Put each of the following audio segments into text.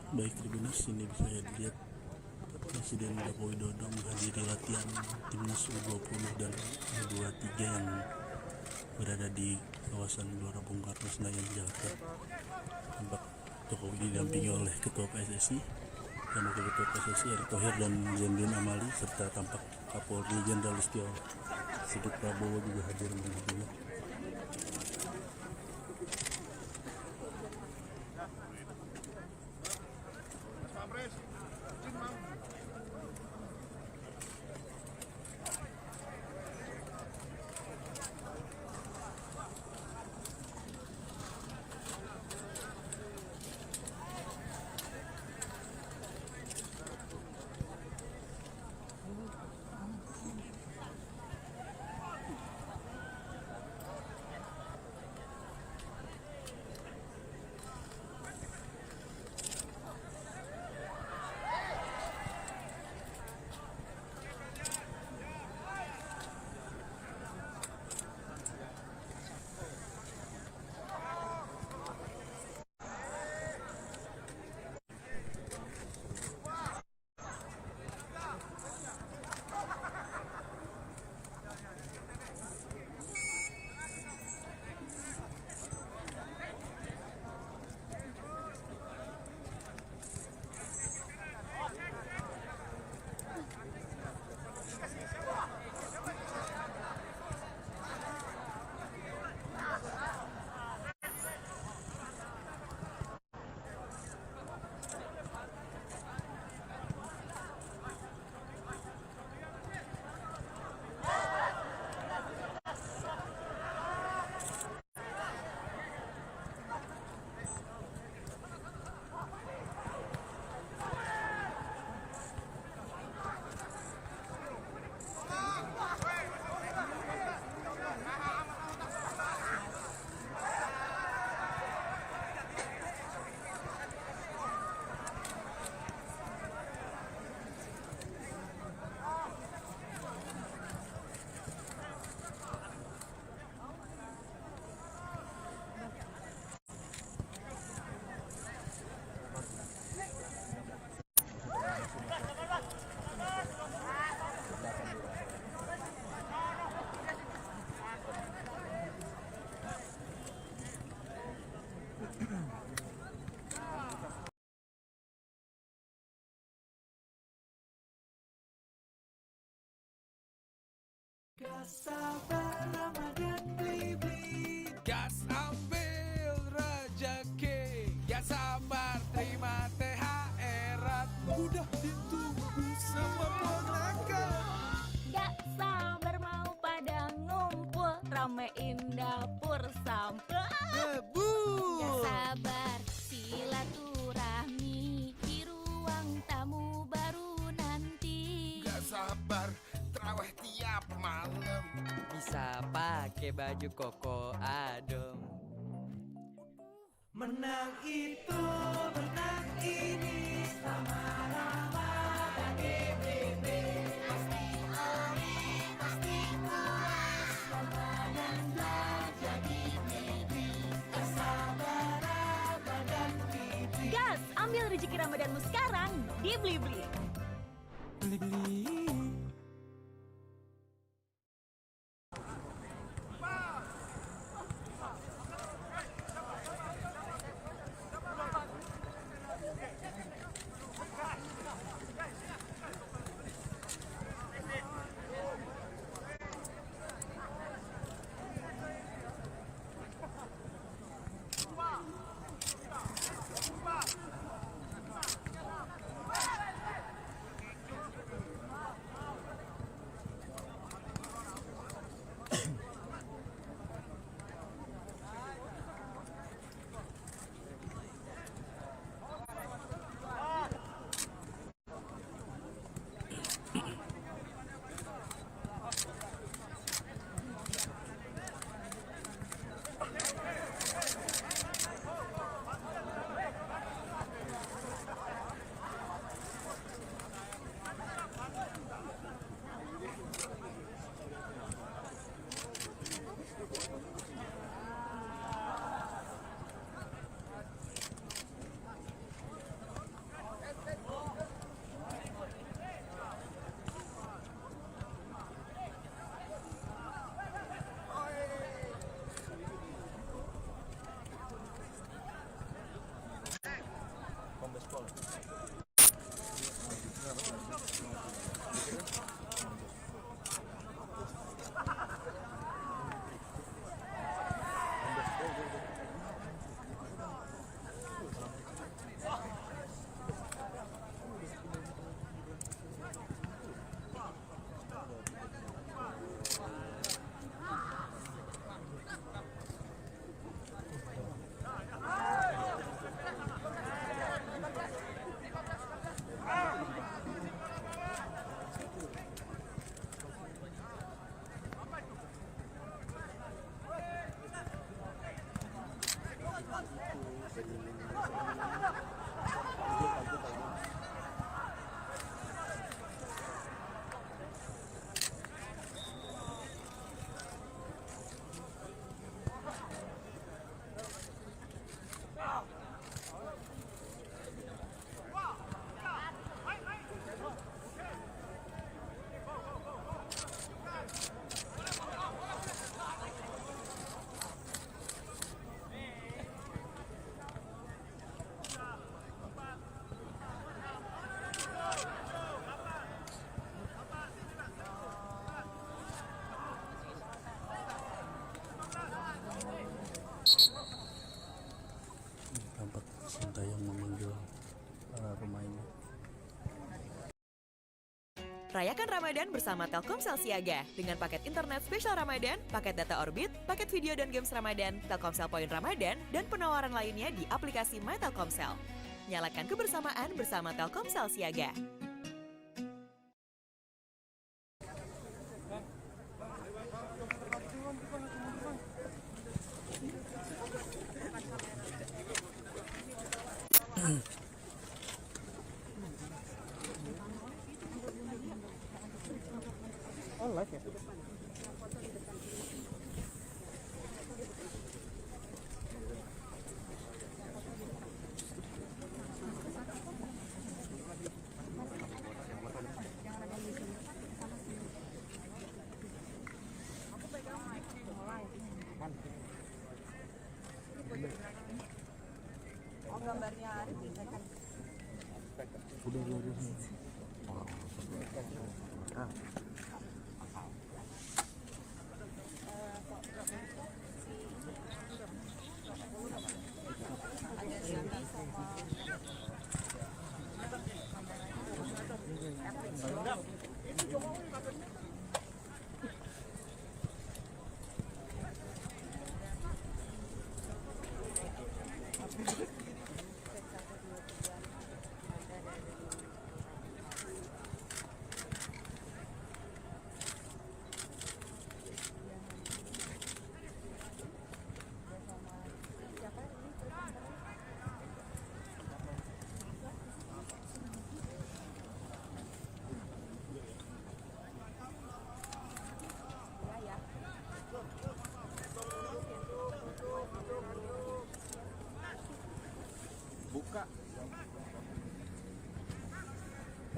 Baik Tribuners, ini bisa dilihat Presiden Joko Widodo menghadiri latihan timnas U20 dan U23 yang berada di kawasan Gelora Bung Karno, Senayan, Jakarta. Tampak Jokowi didampingi oleh Ketua PSSI dan Wakil Ketua PSSI Erick Thohir dan Zainuddin Amali, serta tampak Kapolri Jenderal Listio Sigit Prabowo juga hadir menghadiri. Gas sabar Ramadan beli-beli, gas ambil rejeki, gas sabar terima THR, udah ditunggu semua ponakan. Gak sabar mau pada ngumpul, ramein dapur sampai Gak sabar silaturahmi di ruang tamu baru nanti. Gak sabar terawih tiap malam, bisa pakai baju koko adem. menang itu menang ini sama-sama KBBB, pasti oli pasti puas, Ramadan belajar di Blibli, kesabaran Ramadan Blibli. Gas, ambil rezeki Ramadanmu sekarang di Blibli. Blibli. Rayakan Ramadan bersama Telkomsel Siaga. Dengan paket internet spesial Ramadan, paket data Orbit, paket video dan games Ramadan, Telkomsel Poin Ramadan, dan penawaran lainnya di aplikasi My Telkomsel. Nyalakan kebersamaan bersama Telkomsel Siaga.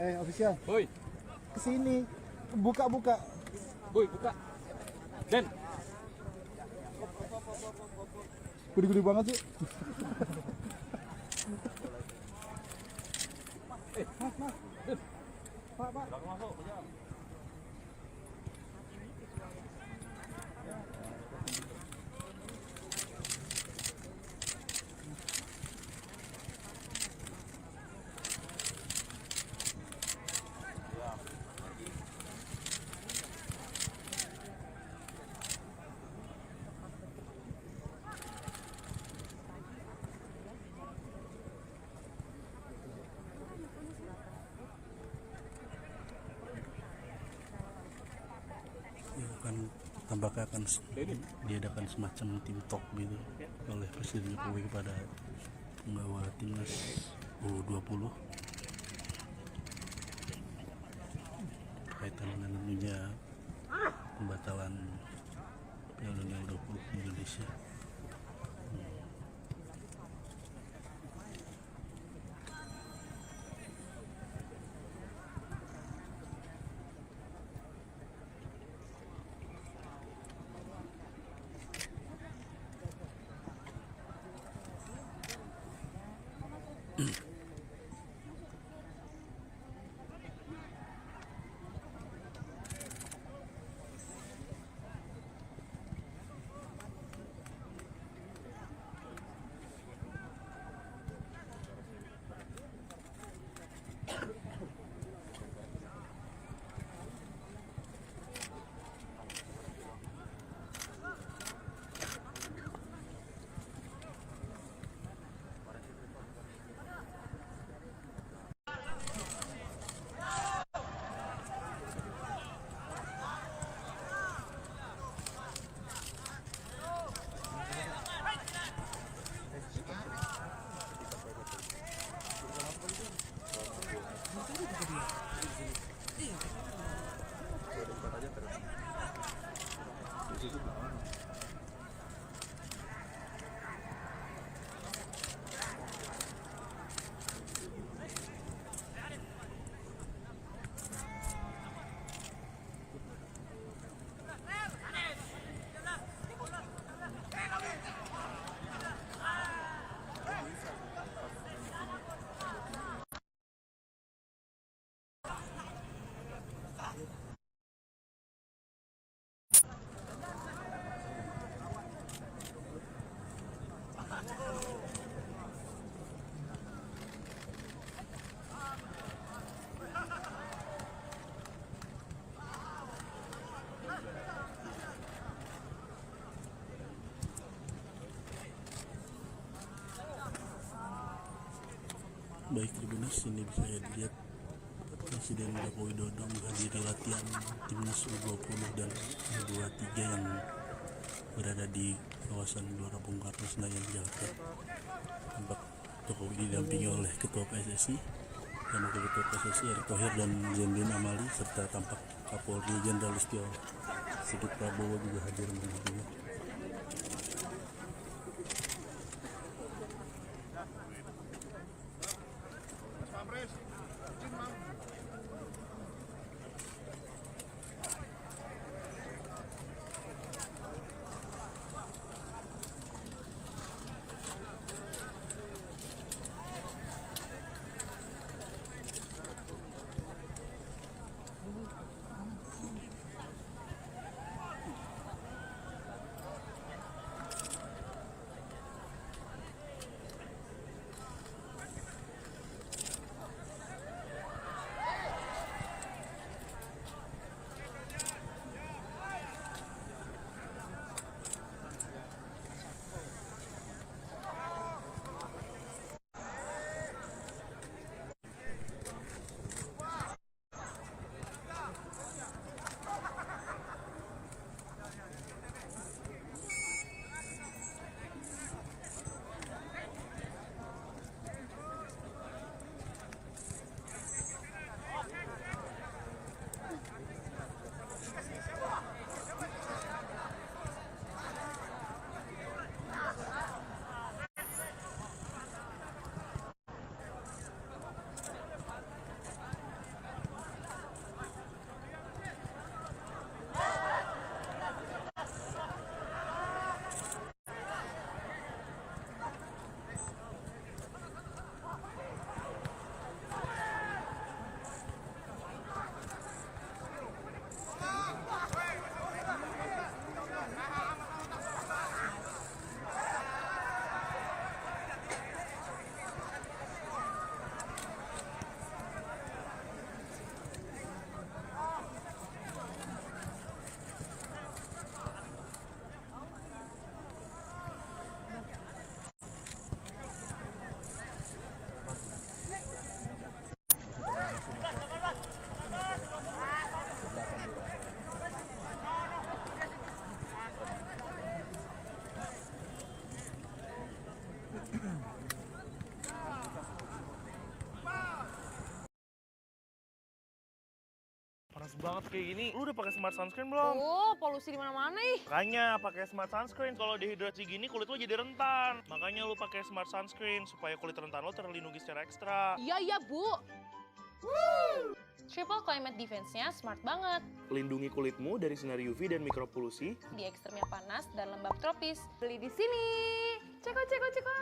Official. Boy, Kesini. Buka. boy, buka. Den. Gede-gede banget sih. Pak. Akan tampaknya akan diadakan semacam tim talk gitu oleh Presiden Jokowi kepada penggawa timnas U20 kaitan dengan tentunya pembatalan Piala Dunia U20 di Indonesia. Baik Tribuners, ini bisa dilihat Presiden Joko Widodo menghadiri latihan timnas U20 dan U23 yang berada di kawasan Gelora Bung Karno Senayan Jakarta. Tampak Jokowi didampingi oleh Ketua PSSI dan Wakil Ketua PSSI Erick Thohir dan Zainuddin Amali, serta tampak Kapolri Jenderal Listio Sigit Prabowo juga hadir menghadiri. Panas banget kayak gini, lu udah pakai smart sunscreen belum? Oh, polusi di mana-mana ih. Makanya pakai smart sunscreen. Kalau dehidrasi gini kulit lu jadi rentan. Makanya lu pakai smart sunscreen supaya kulit rentan lu terlindungi secara ekstra. Iya, Bu. Triple Climate Defense-nya smart banget. Lindungi kulitmu dari sinar UV dan mikropolusi Di ekstremnya panas dan lembab tropis. Beli di sini. Ceko, ceko, ceko.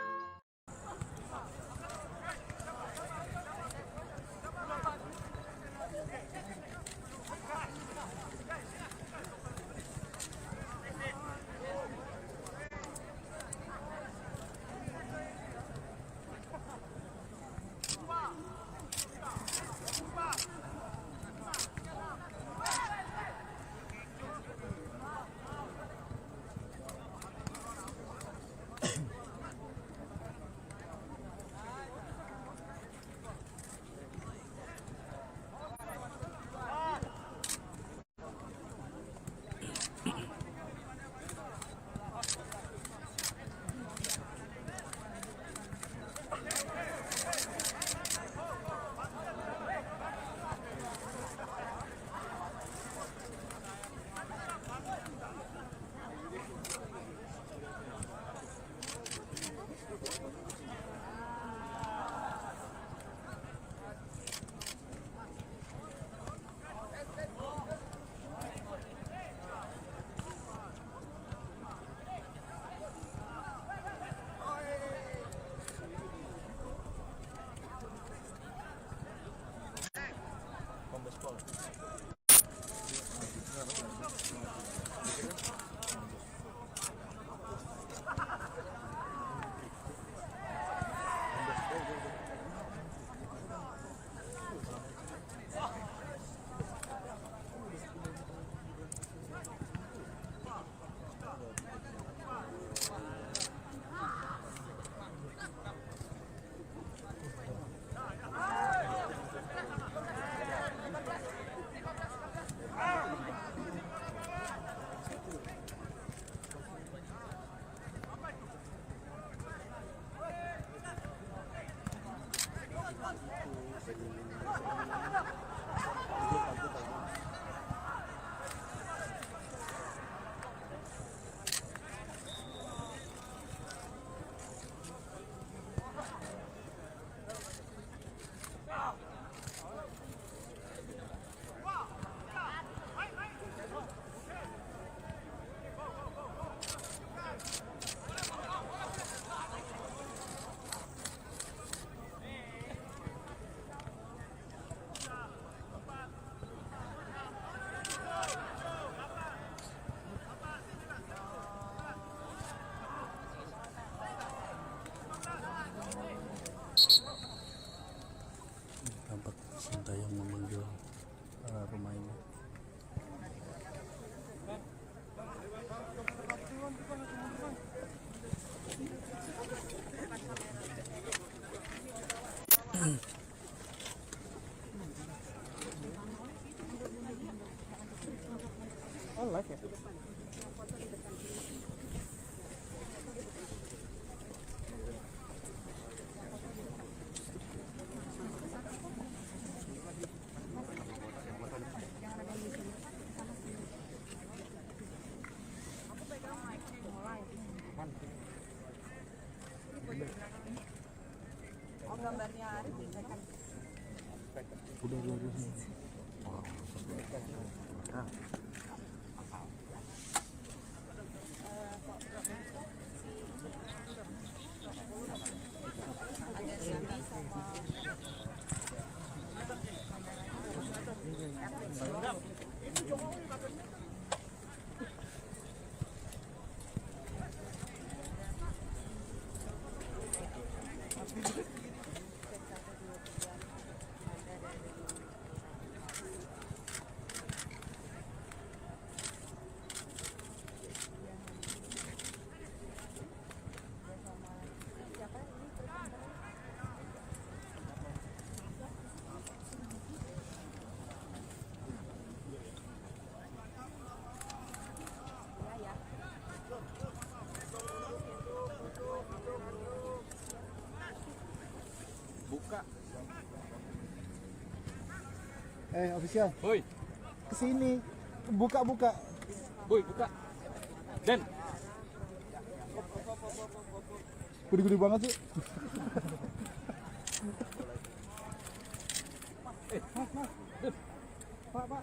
Buka. Official, Boy, kesini. Buka. boy, buka. Dan Gede-gede banget sih. Pak.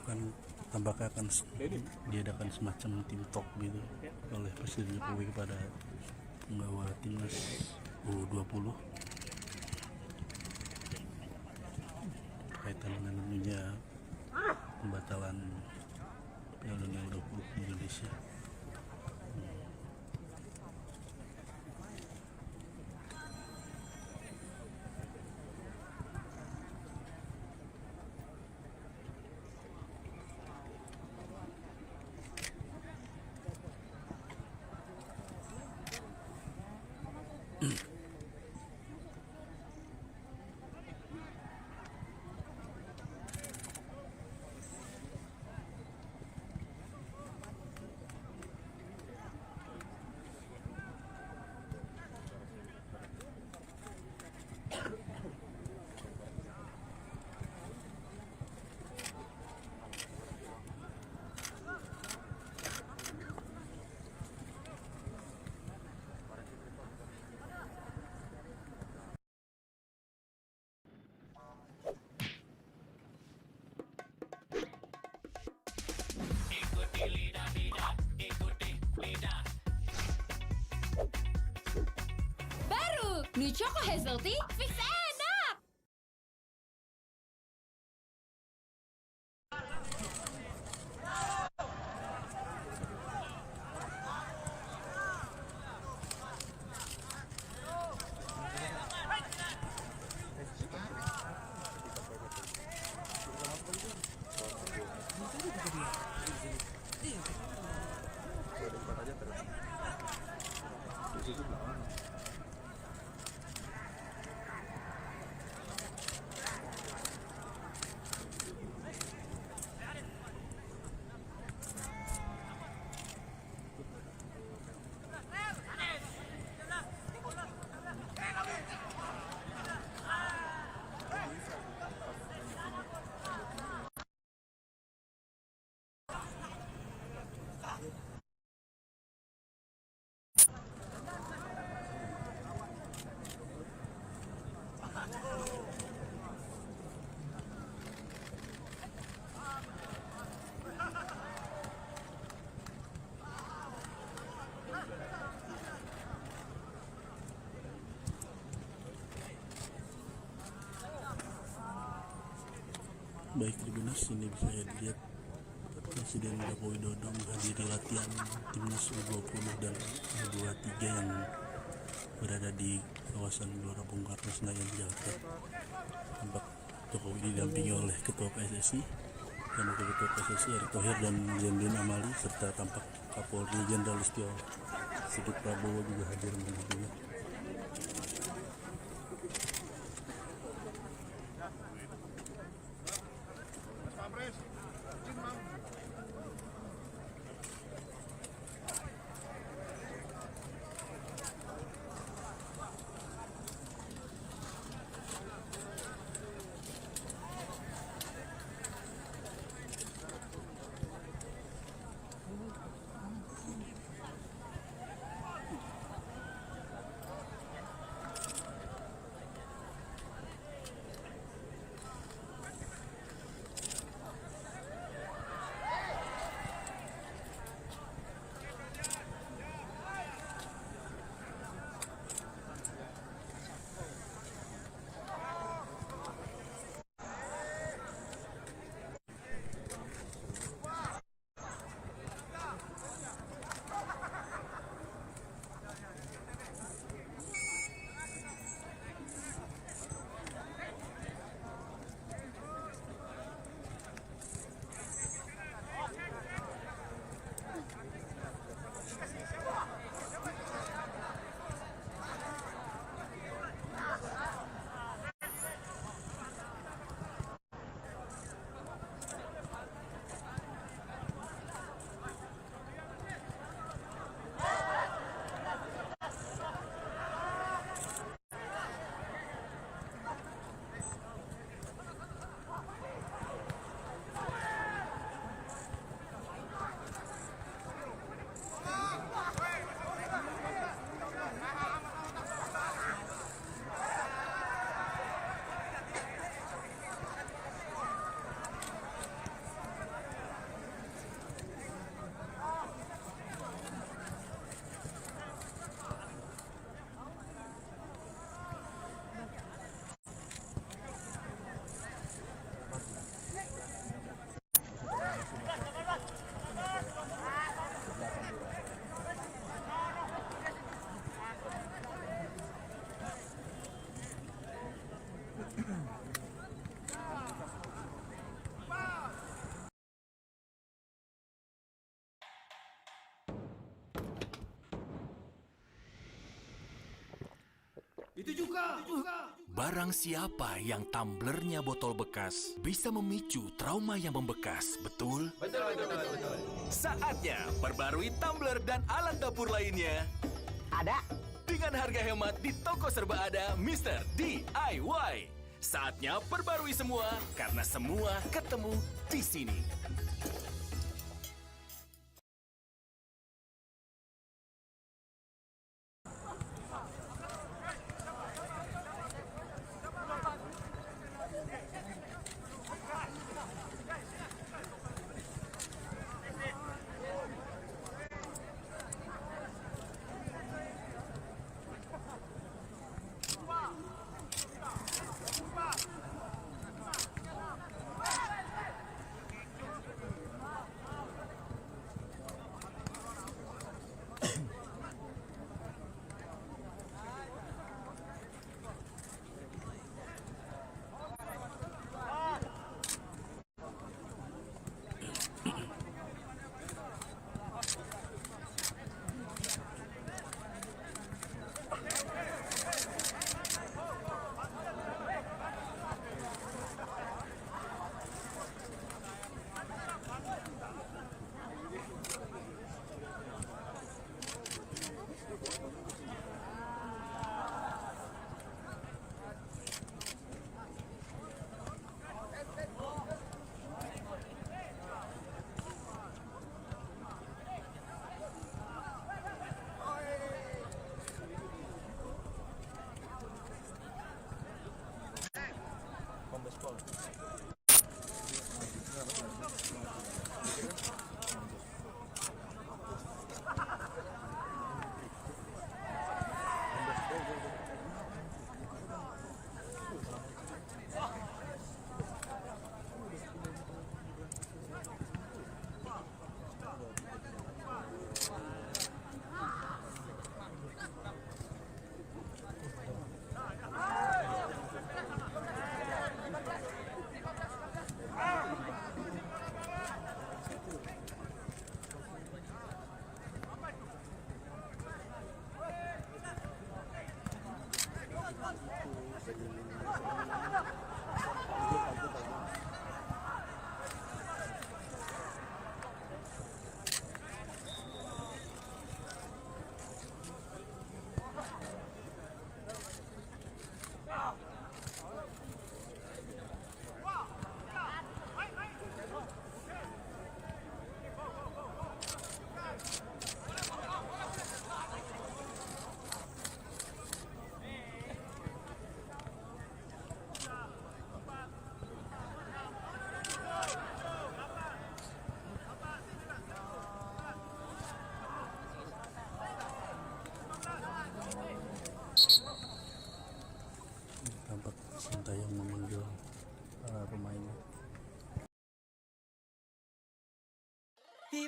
Akan tampaknya akan diadakan semacam tim talk gitu oleh Presiden Jokowi kepada penggawa timnas U20 berkaitan dengan tentunya pembatalan Piala Dunia U20 di Indonesia. Baru New Choco Hazel Tea fix enak. Baik Tribuners, ini bisa dilihat Presiden Joko Widodo menghadiri latihan timnas U20 dan U23 yang berada di kawasan Gelora Bung Karno Senayan, Jakarta. Tampak Jokowi didampingi oleh Ketua PSSI dan Wakil Ketua PSSI Erick Thohir dan Zainuddin Amali serta tampak Kapolri Jenderal Listio Sigit Prabowo juga hadir menghadiri. Barang siapa yang tumblernya botol bekas bisa memicu trauma yang membekas, betul? Betul. Saatnya perbarui tumbler dan alat dapur lainnya. Ada. Dengan harga hemat di toko serba ada Mr. DIY. Saatnya perbarui semua karena semua ketemu di sini.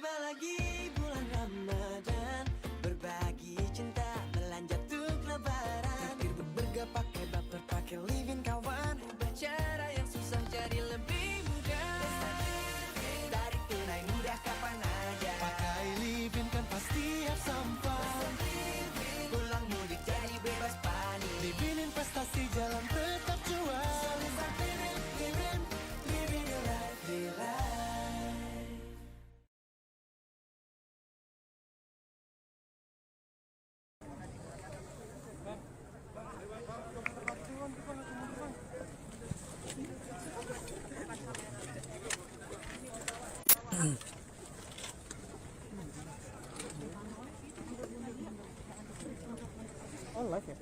Tiba lagi bulan Ramadan, berbagi cinta, belanja untuk lebaran. Traktir berberga pakai baper, pakai livin kawan. Ubah cara yang susah jadi lebih mudah. Tarik tunai mudah kapan aja. Pakai Livin kan pasti have sampai. Pulang mudik jadi bebas panik. Livin investasi jalan tetap cuan. Living your life, live life. Oh live ya?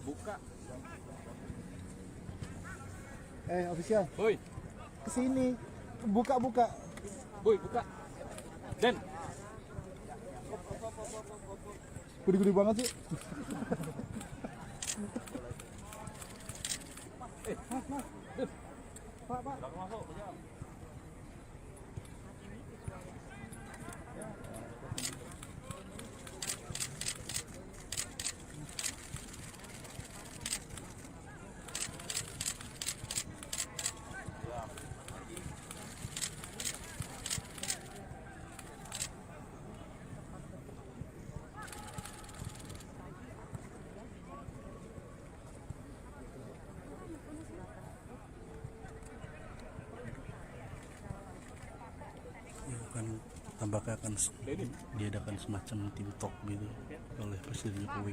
Buka. Official, Boy, kesini. Buka. boy, buka. Dan Gede-gede banget sih. Pak. Akan tampaknya akan diadakan semacam tim talk gitu oleh Presiden Jokowi.